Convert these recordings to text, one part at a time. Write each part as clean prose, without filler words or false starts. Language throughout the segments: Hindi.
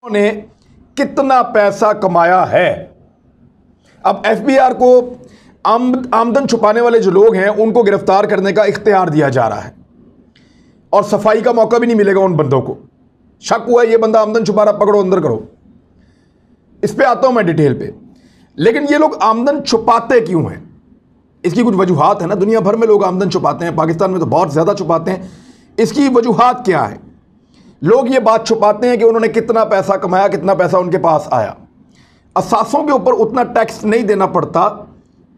ने कितना पैसा कमाया है। अब एफबीआर को आमदन छुपाने वाले जो लोग हैं उनको गिरफ्तार करने का इख्तियार दिया जा रहा है और सफाई का मौका भी नहीं मिलेगा उन बंदों को। शक हुआ ये बंदा आमदन छुपा रहा, पकड़ो अंदर करो। इस पे आता हूं मैं डिटेल पे। लेकिन ये लोग आमदन छुपाते क्यों हैं, इसकी कुछ वजूहात है ना। दुनिया भर में लोग आमदन छुपाते हैं, पाकिस्तान में तो बहुत ज़्यादा छुपाते हैं। इसकी वजूहात क्या है? लोग ये बात छुपाते हैं कि उन्होंने कितना पैसा कमाया, कितना पैसा उनके पास आया। असासों के ऊपर उतना टैक्स नहीं देना पड़ता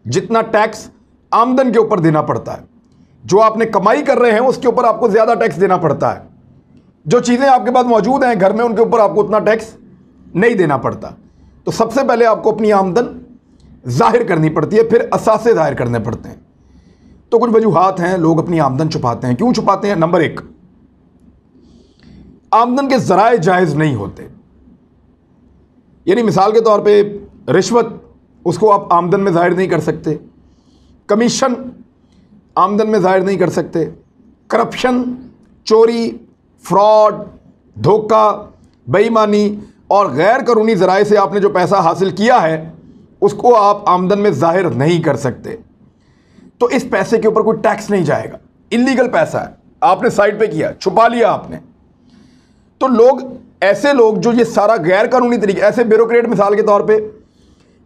जितना टैक्स आमदन के ऊपर देना पड़ता है। जो आपने कमाई कर रहे हैं उसके ऊपर आपको ज़्यादा टैक्स देना पड़ता है। जो चीज़ें आपके पास मौजूद हैं घर में उनके ऊपर आपको उतना टैक्स नहीं देना पड़ता। तो सबसे पहले आपको अपनी आमदन जाहिर करनी पड़ती है, फिर असासे जाहिर करने पड़ते हैं। तो कुछ वजूहात हैं लोग अपनी आमदन छुपाते हैं। क्यों छुपाते हैं? नंबर एक, आमदन के ज़राए जायज़ नहीं होते। यानी मिसाल के तौर पे रिश्वत, उसको आप आमदन में ज़ाहिर नहीं कर सकते। कमीशन आमदन में ज़ाहिर नहीं कर सकते। करप्शन, चोरी, फ्रॉड, धोखा, बेईमानी और गैर कानूनी ज़राए से आपने जो पैसा हासिल किया है उसको आप आमदन में ज़ाहिर नहीं कर सकते। तो इस पैसे के ऊपर कोई टैक्स नहीं जाएगा। इल्लीगल पैसा है, आपने साइड पे किया, छुपा लिया आपने। तो लोग, ऐसे लोग जो ये सारा गैर कानूनी तरीके, ऐसे ब्यूरोक्रेट मिसाल के तौर पे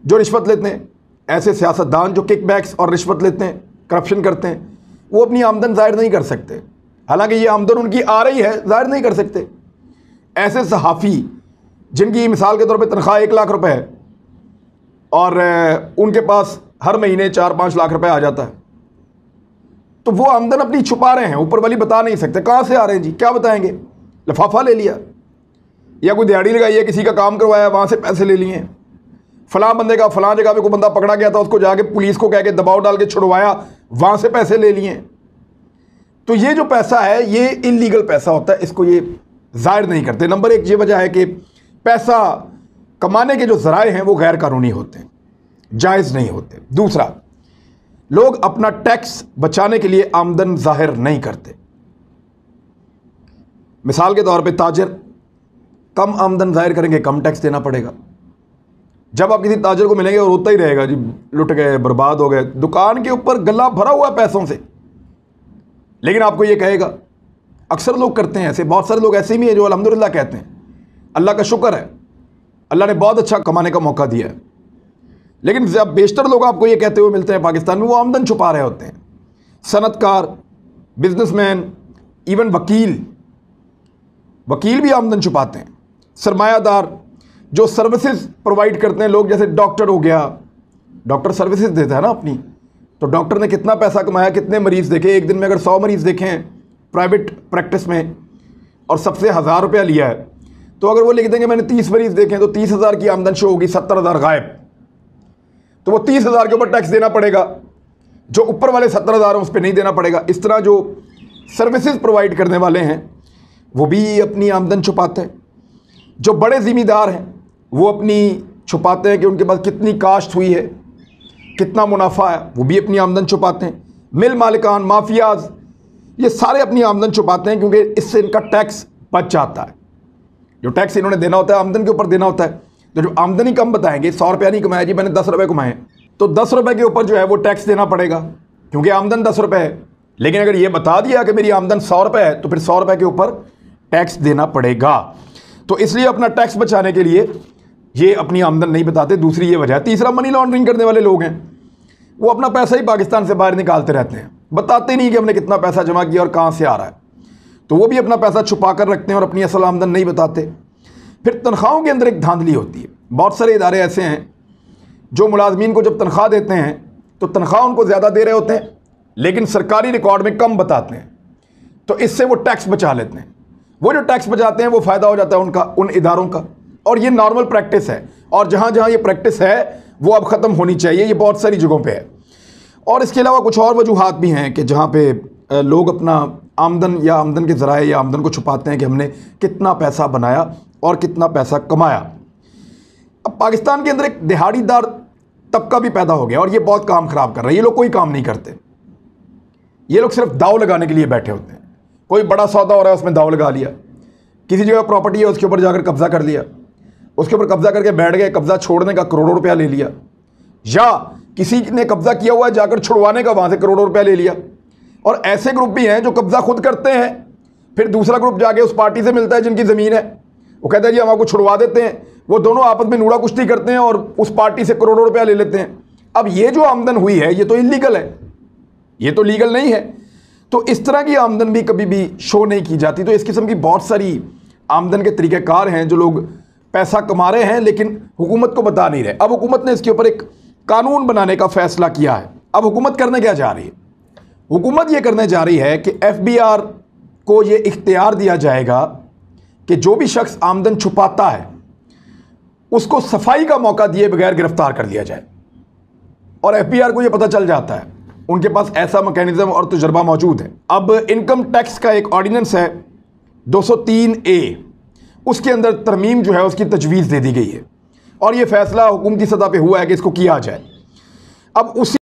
जो रिश्वत लेते हैं, ऐसे सियासतदान जो किकबैक्स और रिश्वत लेते हैं, करप्शन करते हैं, वो अपनी आमदन ज़ाहिर नहीं कर सकते। हालांकि ये आमदन उनकी आ रही है, ज़ाहिर नहीं कर सकते। ऐसे सहाफ़ी जिनकी मिसाल के तौर पे तनख्वाह 1 लाख रुपए है और उनके पास हर महीने 4-5 लाख रुपए आ जाता है, तो वो आमदन अपनी छुपा रहे हैं, ऊपर वाली बता नहीं सकते कहाँ से आ रहे हैं जी। क्या बताएंगे? लिफाफा ले लिया, या कोई दिहाड़ी लगाई है, किसी का काम करवाया, वहाँ से पैसे ले लिए। फलां बंदे का फलां जगह पे कोई बंदा पकड़ा गया था, उसको जाके पुलिस को कह के दबाव डाल के छुड़वाया, वहाँ से पैसे ले लिए। तो ये जो पैसा है ये इल्लीगल पैसा होता है, इसको ये ज़ाहिर नहीं करते। नंबर एक ये वजह है कि पैसा कमाने के जो ज़राए हैं वो गैर कानूनी होते हैं, जायज़ नहीं होते। दूसरा, लोग अपना टैक्स बचाने के लिए आमदन ज़ाहिर नहीं करते। मिसाल के तौर पे ताजर कम आमदन ज़ाहिर करेंगे, कम टैक्स देना पड़ेगा। जब आप किसी ताजर को मिलेंगे और होता ही रहेगा जी, लुट गए, बर्बाद हो गए, दुकान के ऊपर गला भरा हुआ है पैसों से, लेकिन आपको ये कहेगा। अक्सर लोग करते हैं ऐसे, बहुत सारे लोग ऐसे भी हैं जो अल्हम्दुलिल्लाह कहते हैं, अल्लाह का शुक्र है, अल्लाह ने बहुत अच्छा कमाने का मौका दिया है। लेकिन जब बेशतर लोग आपको ये कहते हुए मिलते हैं पाकिस्तान में, वो आमदन छुपा रहे होते हैं। सनतकार, बिजनेसमैन, इवन वकील भी आमदन छुपाते हैं। सरमायादार जो सर्विसेज प्रोवाइड करते हैं लोग, जैसे डॉक्टर हो गया, डॉक्टर सर्विसेज देता है ना अपनी, तो डॉक्टर ने कितना पैसा कमाया, कितने मरीज़ देखे। एक दिन में अगर 100 मरीज़ देखे हैं प्राइवेट प्रैक्टिस में और सबसे 1000 रुपया लिया है, तो अगर वो लिख देंगे मैंने 30 मरीज़ देखे हैं तो 30,000 की आमदन शो होगी, 70,000 गायब। तो वो 30,000 के ऊपर टैक्स देना पड़ेगा, जो ऊपर वाले 70,000 हैं उस पर नहीं देना पड़ेगा। इस तरह जो सर्विसेज प्रोवाइड करने वाले हैं वो भी अपनी आमदन छुपाते हैं। जो बड़े ज़िम्मेदार हैं वो अपनी छुपाते हैं कि उनके पास कितनी काश्त हुई है, कितना मुनाफा है, वो भी अपनी आमदन छुपाते हैं। मिल मालिकान, माफियाज, ये सारे अपनी आमदन छुपाते हैं क्योंकि इससे इनका टैक्स बच जाता है। जो टैक्स इन्होंने देना होता है आमदन के ऊपर देना होता है, तो जो आमदनी कम बताएंगे, 100 रुपया नहीं कमाया जी मैंने 10 रुपये कमाए, तो 10 रुपये के ऊपर जो है वो टैक्स देना पड़ेगा क्योंकि आमदन 10 रुपये है। लेकिन अगर ये बता दिया कि मेरी आमदन 100 रुपये है, तो फिर 100 रुपये के ऊपर टैक्स देना पड़ेगा। तो इसलिए अपना टैक्स बचाने के लिए ये अपनी आमदन नहीं बताते। दूसरी ये वजह है। तीसरा, मनी लॉन्ड्रिंग करने वाले लोग हैं, वो अपना पैसा ही पाकिस्तान से बाहर निकालते रहते हैं, बताते नहीं कि हमने कितना पैसा जमा किया और कहाँ से आ रहा है। तो वो भी अपना पैसा छुपा कर रखते हैं और अपनी असल आमदन नहीं बताते। फिर तनख्वाहों के अंदर एक धांधली होती है। बहुत सारे इदारे ऐसे हैं जो मुलाजमीन को जब तनख्वाह देते हैं तो तनख्वाह उनको ज़्यादा दे रहे होते हैं, लेकिन सरकारी रिकॉर्ड में कम बताते हैं, तो इससे वो टैक्स बचा लेते हैं। वो जो टैक्स बचाते हैं वो फ़ायदा हो जाता है उनका, उन इदारों का। और ये नॉर्मल प्रैक्टिस है, और जहाँ जहाँ ये प्रैक्टिस है वो अब ख़त्म होनी चाहिए। ये बहुत सारी जगहों पे है। और इसके अलावा कुछ और वजूहात भी हैं कि जहाँ पे लोग अपना आमदन या आमदन के ज़राए या आमदन को छुपाते हैं कि हमने कितना पैसा बनाया और कितना पैसा कमाया। अब पाकिस्तान के अंदर एक दिहाड़ीदार तबका भी पैदा हो गया और ये बहुत काम ख़राब कर रहा है। ये लोग कोई काम नहीं करते, ये लोग सिर्फ दाव लगाने के लिए बैठे होते हैं। कोई बड़ा सौदा हो रहा है उसमें दाव लगा लिया, किसी जगह प्रॉपर्टी है उसके ऊपर जाकर कब्जा कर लिया, उसके ऊपर कब्जा करके बैठ गए, कब्जा छोड़ने का करोड़ों रुपया ले लिया, या किसी ने कब्जा किया हुआ है जाकर छुड़वाने का वहां से करोड़ों रुपया ले लिया। और ऐसे ग्रुप भी हैं जो कब्जा खुद करते हैं, फिर दूसरा ग्रुप जाके उस पार्टी से मिलता है जिनकी ज़मीन है, वो कहता है जी हम आपको छुड़वा देते हैं, वो दोनों आपस में नूड़ा कुश्ती करते हैं और उस पार्टी से करोड़ों रुपया ले लेते हैं। अब ये जो आमदन हुई है ये तो इलीगल है, ये तो लीगल नहीं है। तो इस तरह की आमदन भी कभी भी शो नहीं की जाती। तो इस किस्म की बहुत सारी आमदन के तरीक़ेकार हैं जो लोग पैसा कमा रहे हैं लेकिन हुकूमत को बता नहीं रहे। अब हुकूमत ने इसके ऊपर एक कानून बनाने का फैसला किया है। अब हुकूमत करने क्या जा रही है? हुकूमत ये करने जा रही है कि FBI को ये इख्तियार दिया जाएगा कि जो भी शख्स आमदन छुपाता है उसको सफाई का मौका दिए बगैर गिरफ्तार कर लिया जाए। और FBI को ये पता चल जाता है, उनके पास ऐसा मैकेनिज्म और तजुर्बा मौजूद है। अब इनकम टैक्स का एक ऑर्डिनेंस है 203A, उसके अंदर तरमीम जो है उसकी तजवीज़ दे दी गई है और ये फैसला हुकूमती सतह पे हुआ है कि इसको किया जाए। अब उसी